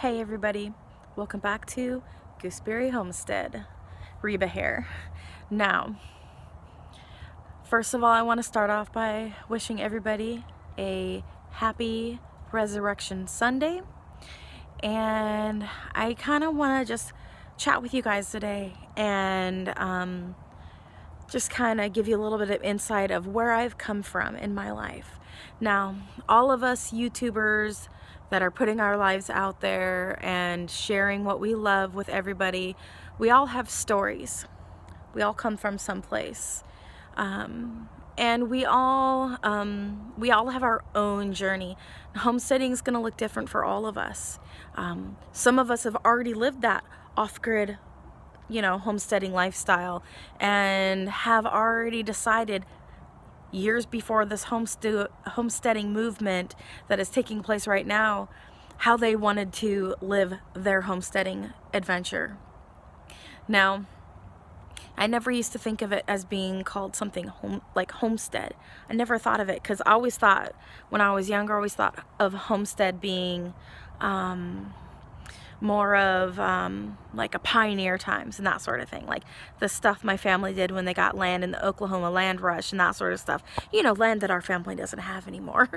Hey everybody, welcome back to Gooseberry Homestead. Reba here. Now, first of all, I want to start off by wishing everybody a happy Resurrection Sunday. And I kind of want to just chat with you guys today and just kind of give you a little bit of insight of where I've come from in my life. Now, all of us YouTubers that are putting our lives out there and sharing what we love with everybody, we all have stories. We all come from someplace. And we all have our own journey. Homesteading is going to look different for all of us. Some of us have already lived that off-grid, homesteading lifestyle and have already decided years before this homesteading movement that is taking place right now, how they wanted to live their homesteading adventure. Now, I never used to think of it as being called something like homestead. I never thought of it because I always thought, when I was younger, I always thought of homestead being more of like a pioneer times and that sort of thing, like the stuff my family did when they got land in the Oklahoma land rush and that sort of stuff, land that our family doesn't have anymore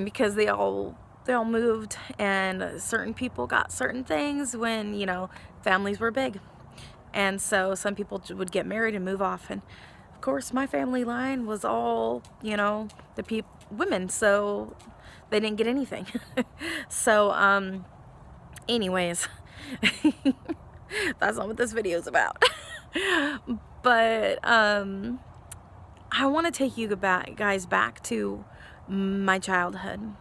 because they all moved and certain people got certain things when families were big, and so some people would get married and move off, and of course my family line was all the women, so they didn't get anything. So anyways, that's not what this video is about. But I want to take you guys back to my childhood.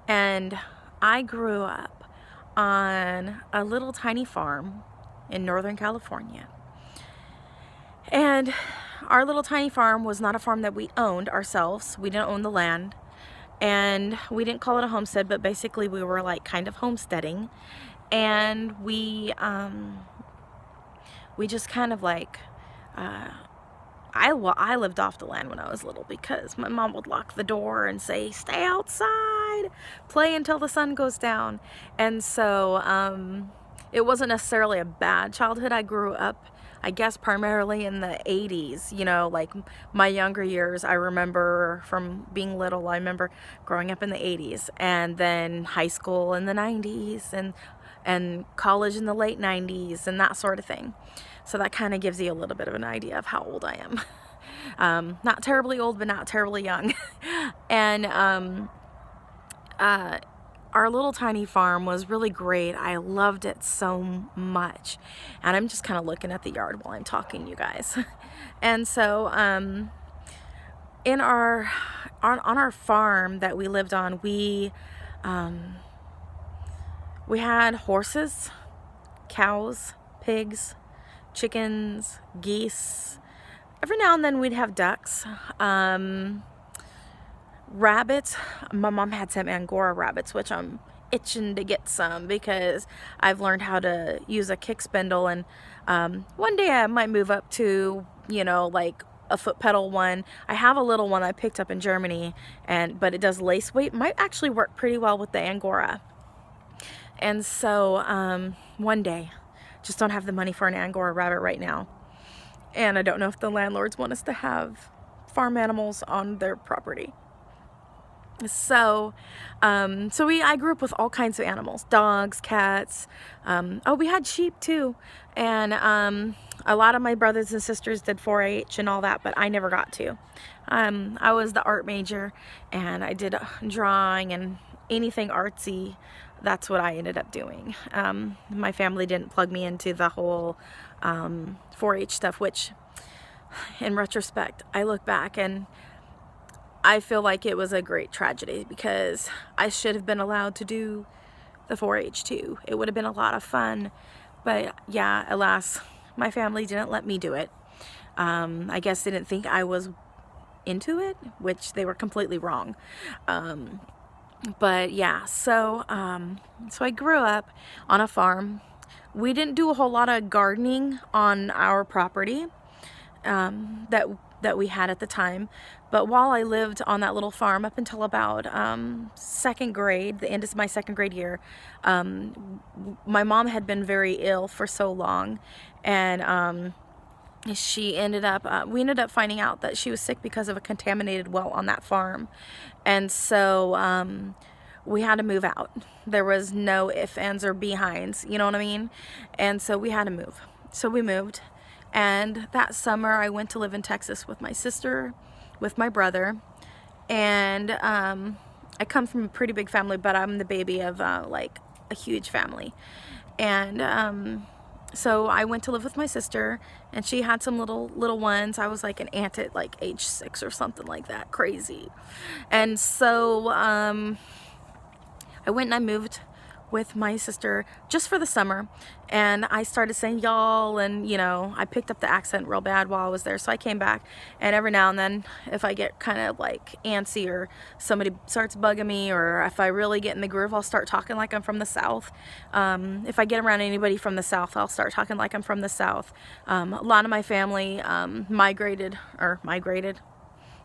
And I grew up on a little tiny farm in Northern California. And our little tiny farm was not a farm that we owned ourselves. We didn't own the land. And we didn't call it a homestead, but basically we were like kind of homesteading. And we just kind of like, I lived off the land when I was little because my mom would lock the door and say, stay outside, play until the sun goes down. And so it wasn't necessarily a bad childhood. I grew up, I guess, primarily in the 80s, like my younger years. I remember from being little, I remember growing up in the 80s, and then high school in the 90s, and college in the late 90s, and that sort of thing. So that kind of gives you a little bit of an idea of how old I am. Not terribly old, but not terribly young. And our little tiny farm was really great. I loved it so much. And I'm just kind of looking at the yard while I'm talking to you guys. And so on our farm that we lived on, we had horses, cows, pigs, chickens, geese. Every now and then we'd have ducks. Rabbits. My mom had some Angora rabbits, which I'm itching to get some because I've learned how to use a kick spindle, and one day I might move up to like a foot pedal one. I have a little one I picked up in Germany, but it does lace weight. Might actually work pretty well with the Angora. And so one day, just don't have the money for an Angora rabbit right now, and I don't know if the landlords want us to have farm animals on their property. So, I grew up with all kinds of animals, dogs, cats. We had sheep too. And, a lot of my brothers and sisters did 4-H and all that, but I never got to. I was the art major, and I did drawing and anything artsy. That's what I ended up doing. My family didn't plug me into the whole, 4-H stuff, which in retrospect, I look back and I feel like it was a great tragedy because I should have been allowed to do the 4-H too. It would have been a lot of fun, but yeah, alas, my family didn't let me do it. I guess they didn't think I was into it, which they were completely wrong. But yeah, so I grew up on a farm. We didn't do a whole lot of gardening on our property. That that we had at the time. But while I lived on that little farm up until about second grade, the end of my second grade year, my mom had been very ill for so long, and she ended up, we ended up finding out that she was sick because of a contaminated well on that farm. And so we had to move out. There was no ifs, ands, or behinds, you know what I mean? And so we had to move. So we moved. And that summer I went to live in Texas with my sister, with my brother, and I come from a pretty big family, but I'm the baby of like a huge family. And so I went to live with my sister, and she had some little ones. I was like an aunt at like age 6 or something like that, crazy. And so I went and I moved with my sister just for the summer, and I started saying y'all, and you know, I picked up the accent real bad while I was there. So I came back, and every now and then if I get kind of like antsy or somebody starts bugging me, or if I really get in the groove, I'll start talking like I'm from the South. If I get around anybody from the South, I'll start talking like I'm from the South. A lot of my family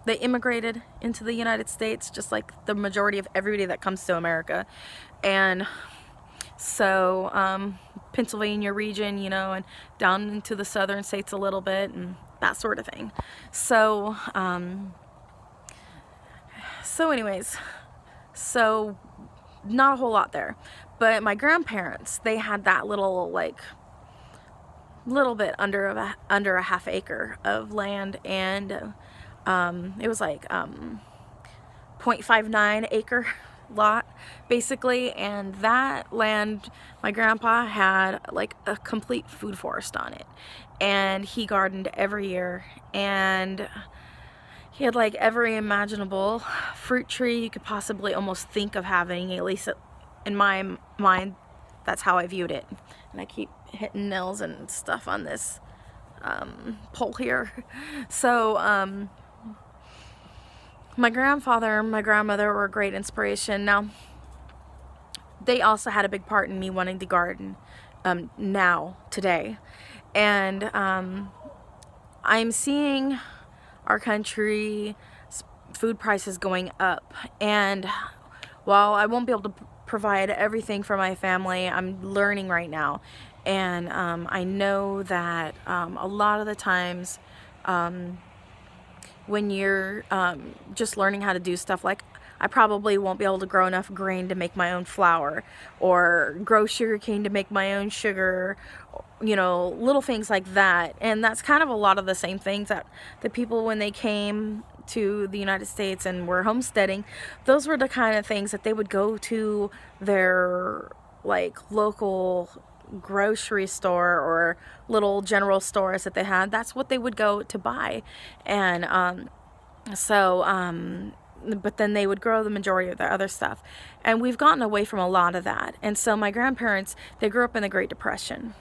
they immigrated into the United States, just like the majority of everybody that comes to America. And so Pennsylvania region, you know, and down into the southern states a little bit, and that sort of thing. So anyways, so not a whole lot there. But my grandparents, they had that little bit under a half acre of land, and it was like 0.59 acre lot basically, and that land, my grandpa had like a complete food forest on it, and he gardened every year, and he had like every imaginable fruit tree you could possibly almost think of having, at least in my mind. That's how I viewed it. And I keep hitting nails and stuff on this pole here. So my grandfather and my grandmother were a great inspiration. Now, they also had a big part in me wanting to garden today. And I'm seeing our country food prices going up. And while I won't be able to provide everything for my family, I'm learning right now. And I know that a lot of the times when you're just learning how to do stuff, like I probably won't be able to grow enough grain to make my own flour, or grow sugar cane to make my own sugar, you know, little things like that. And that's kind of a lot of the same things that the people, when they came to the United States and were homesteading, those were the kind of things that they would go to their like local grocery store or little general stores that they had. That's what they would go to buy. And but then they would grow the majority of the other stuff. And we've gotten away from a lot of that. And so my grandparents, they grew up in the Great Depression,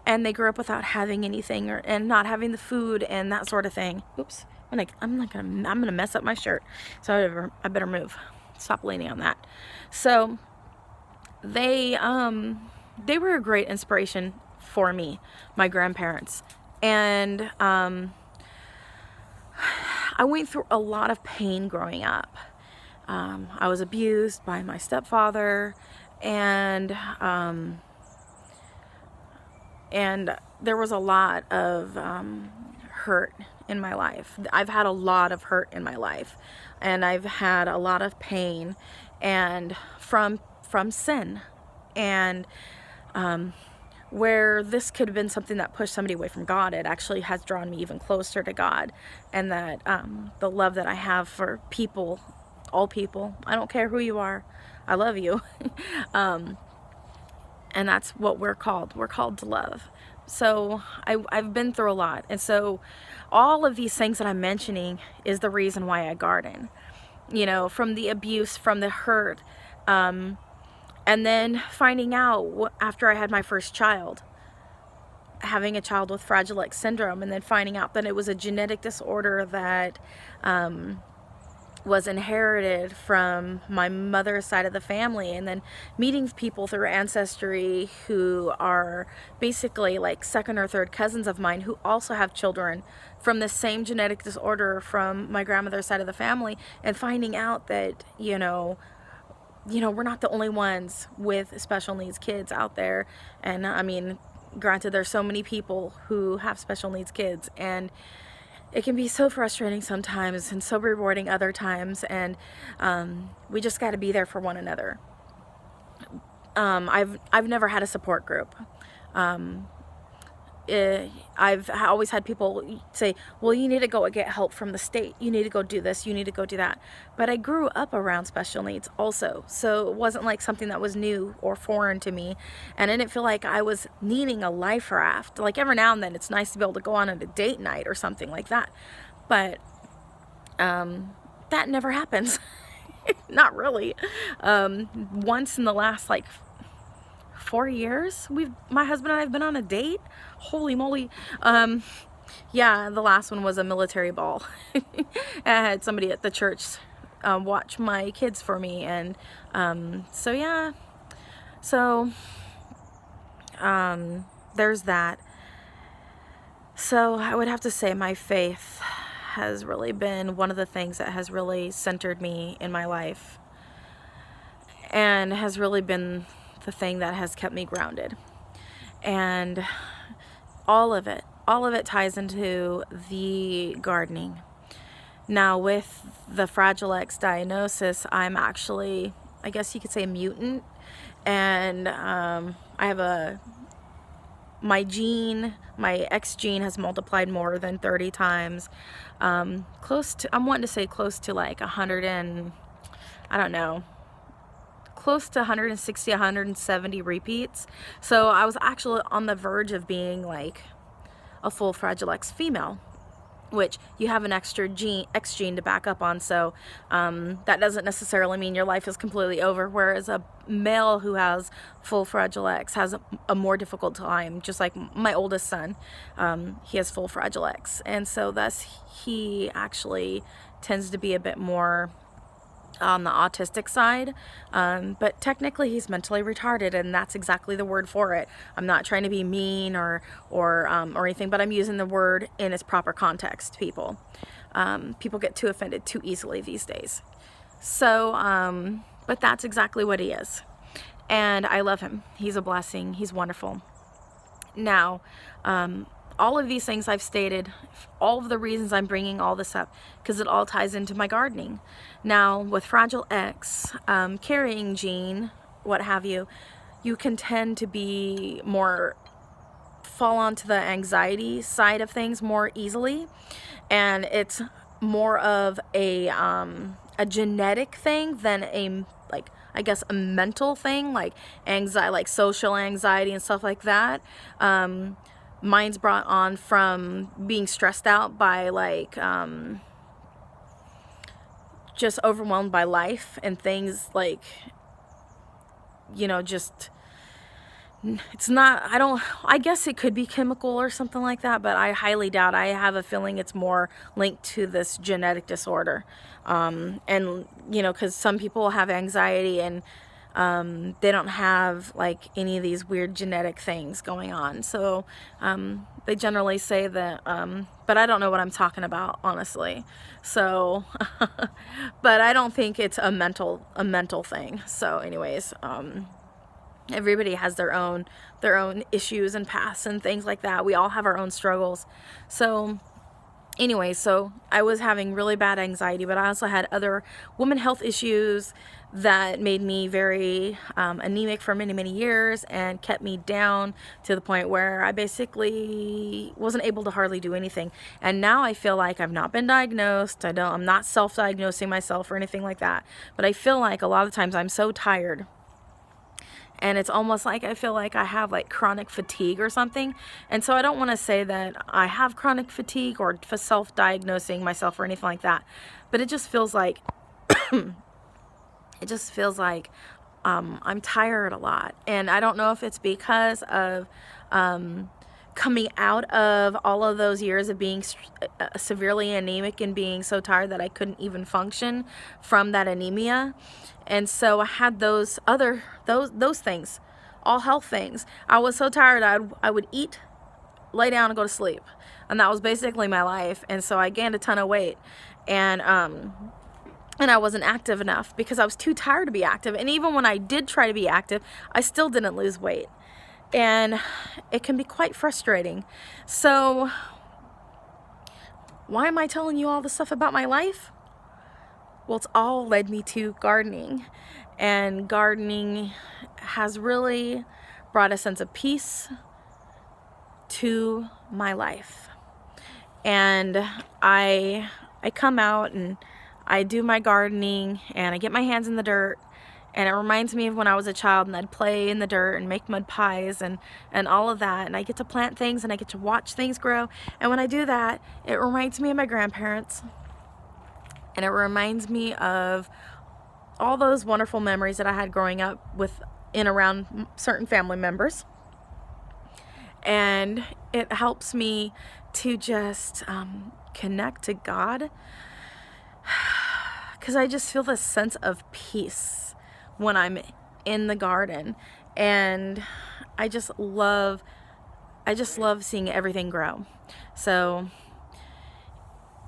and they grew up without having anything, and not having the food and that sort of thing. Oops, I'm gonna mess up my shirt, so I better move. Stop leaning on that. So they were a great inspiration for me, my grandparents. And I went through a lot of pain growing up. I was abused by my stepfather, and there was a lot of hurt in my life. I've had a lot of hurt in my life, and I've had a lot of pain, and from sin, and where this could have been something that pushed somebody away from God, it actually has drawn me even closer to God. And that the love that I have for people, all people, I don't care who you are, I love you. And that's what we're called to love. So I've been through a lot, and so all of these things that I'm mentioning is the reason why I garden. You know, from the abuse, from the hurt, and then finding out after I had my first child, having a child with Fragile X syndrome, and then finding out that it was a genetic disorder that was inherited from my mother's side of the family, and then meeting people through ancestry who are basically like second or third cousins of mine who also have children from the same genetic disorder from my grandmother's side of the family, and finding out that we're not the only ones with special needs kids out there. And I mean, granted, there's so many people who have special needs kids, and it can be so frustrating sometimes and so rewarding other times, and we just got to be there for one another. I've never had a support group. I've always had people say, well, you need to go get help from the state, you need to go do this, you need to go do that. But I grew up around special needs also, so it wasn't like something that was new or foreign to me, and I didn't feel like I was needing a life raft. Like every now and then it's nice to be able to go on a date night or something like that, but that never happens. Not really. Once in the last like 4 years, my husband and I have been on a date. Holy moly. Yeah, the last one was a military ball. I had somebody at the church watch my kids for me, and so yeah. So there's that. So I would have to say my faith has really been one of the things that has really centered me in my life, and has really been the thing that has kept me grounded. And all of it ties into the gardening. Now, with the Fragile X diagnosis, I'm actually, I guess you could say, a mutant, and I have my X gene has multiplied more than 30 times. I'm wanting to say close to like 100 and, I don't know, close to 160, 170 repeats. So I was actually on the verge of being like a full Fragile X female, which you have an extra X gene to back up on. So that doesn't necessarily mean your life is completely over, whereas a male who has full Fragile X has a more difficult time. Just like my oldest son, he has full Fragile X, and so thus he actually tends to be a bit more on the autistic side, but technically he's mentally retarded, and that's exactly the word for it. I'm not trying to be mean or anything, but I'm using the word in its proper context. People get too offended too easily these days. So but that's exactly what he is, and I love him. He's a blessing. He's wonderful. Now, all of these things I've stated, all of the reasons I'm bringing all this up, because it all ties into my gardening. Now, with Fragile X, carrying gene, what have you, you can tend to be fall onto the anxiety side of things more easily, and it's more of a genetic thing than I guess a mental thing, like anxiety, like social anxiety and stuff like that. Mine's brought on from being stressed out by just overwhelmed by life and things, like, just, it's not, I guess it could be chemical or something like that, but I highly doubt. I have a feeling it's more linked to this genetic disorder. And, because some people have anxiety and they don't have like any of these weird genetic things going on. So they generally say that, but I don't know what I'm talking about, honestly. So, but I don't think it's a mental thing. So anyways, everybody has their own issues and paths and things like that. We all have our own struggles. So anyway, so I was having really bad anxiety, but I also had other women health issues that made me very anemic for many, many years, and kept me down to the point where I basically wasn't able to hardly do anything. And now I feel like I've not been diagnosed. I'm not self-diagnosing myself or anything like that, but I feel like a lot of times I'm so tired, and it's almost like I feel like I have like chronic fatigue or something. And so I don't want to say that I have chronic fatigue or self-diagnosing myself or anything like that, but it just feels like I'm tired a lot. And I don't know if it's because of coming out of all of those years of being severely anemic and being so tired that I couldn't even function from that anemia. And so I had those things, all health things. I was so tired I would eat, lay down, and go to sleep, and that was basically my life. And so I gained a ton of weight, and I wasn't active enough because I was too tired to be active. And even when I did try to be active, I still didn't lose weight, and it can be quite frustrating. So why am I telling you all this stuff about my life? Well, it's all led me to gardening, and gardening has really brought a sense of peace to my life. And I come out and I do my gardening, and I get my hands in the dirt, and it reminds me of when I was a child and I'd play in the dirt and make mud pies and all of that, and I get to plant things and I get to watch things grow. And when I do that, it reminds me of my grandparents, and it reminds me of all those wonderful memories that I had growing up with in around certain family members. And it helps me to just connect to God, because I just feel this sense of peace when I'm in the garden. And I just love seeing everything grow. So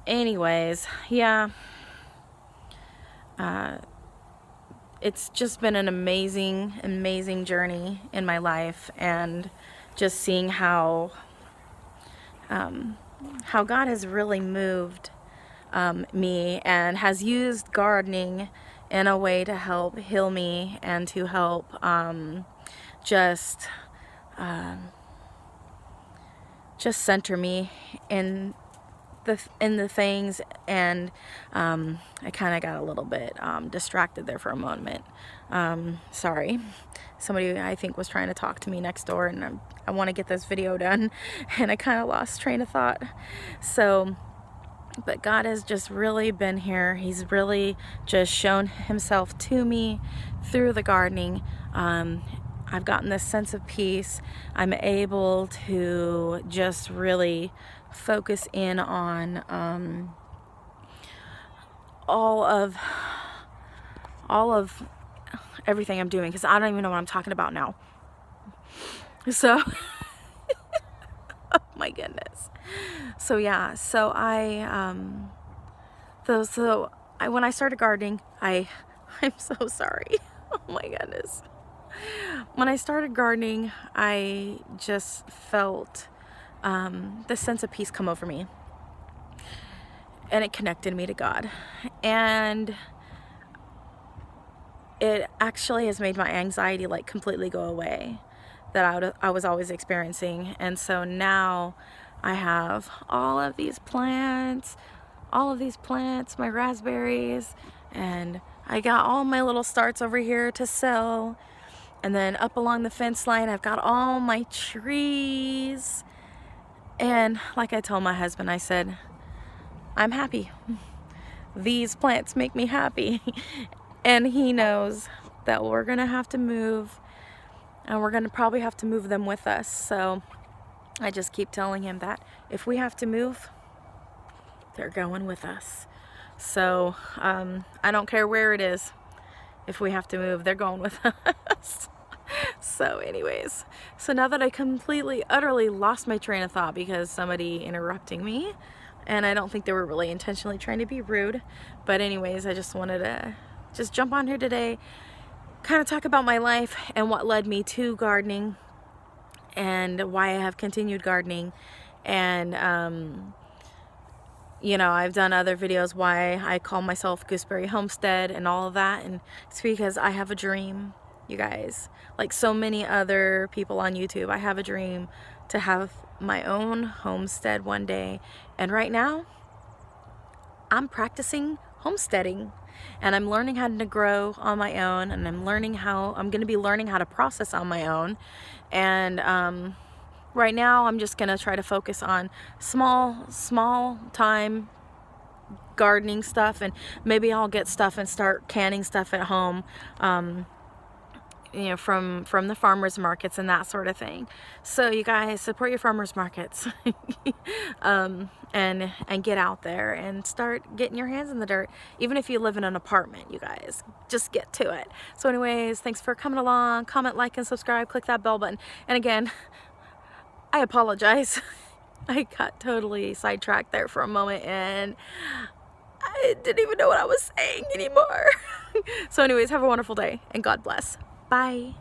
anyways, yeah, it's just been an amazing journey in my life, and just seeing how God has really moved me, and has used gardening in a way to help heal me and to help just center me in the things. And I kind of got a little bit distracted there for a moment. Sorry, somebody I think was trying to talk to me next door, and I want to get this video done, and I kind of lost train of thought. So, but God has just really been here. He's really just shown himself to me through the gardening. I've gotten this sense of peace. I'm able to just really focus in on all of everything I'm doing, because I don't even know what I'm talking about now. So oh my goodness. So yeah, so when I started gardening, I'm so sorry. Oh my goodness. When I started gardening, I just felt this sense of peace come over me, and it connected me to God, and it actually has made my anxiety like completely go away that I was always experiencing. And so now I have all of these plants, my raspberries, and I got all my little starts over here to sell. And then up along the fence line, I've got all my trees. And like I told my husband, I said, I'm happy. These plants make me happy. And he knows that we're gonna have to move, and we're gonna probably have to move them with us. So I just keep telling him that if we have to move, they're going with us. So I don't care where it is. If we have to move, they're going with us. So anyways, so now that I completely, utterly lost my train of thought because somebody interrupting me, and I don't think they were really intentionally trying to be rude, but anyways, I just wanted to just jump on here today, kind of talk about my life and what led me to gardening, and why I have continued gardening. And you know, I've done other videos why I call myself Gooseberry Homestead and all of that, and it's because I have a dream, you guys. Like so many other people on YouTube, I have a dream to have my own homestead one day. And right now, I'm practicing homesteading, and I'm learning how to grow on my own, and I'm going to be learning how to process on my own. And right now, I'm just going to try to focus on small time gardening stuff, and maybe I'll get stuff and start canning stuff at home. you know, from the farmers markets and that sort of thing. So you guys support your farmers markets. And get out there and start getting your hands in the dirt. Even if you live in an apartment, you guys, just get to it. So anyways, thanks for coming along. Comment, like, and subscribe. Click that bell button. And again, I apologize. I got totally sidetracked there for a moment and I didn't even know what I was saying anymore. So anyways, have a wonderful day and God bless. Bye.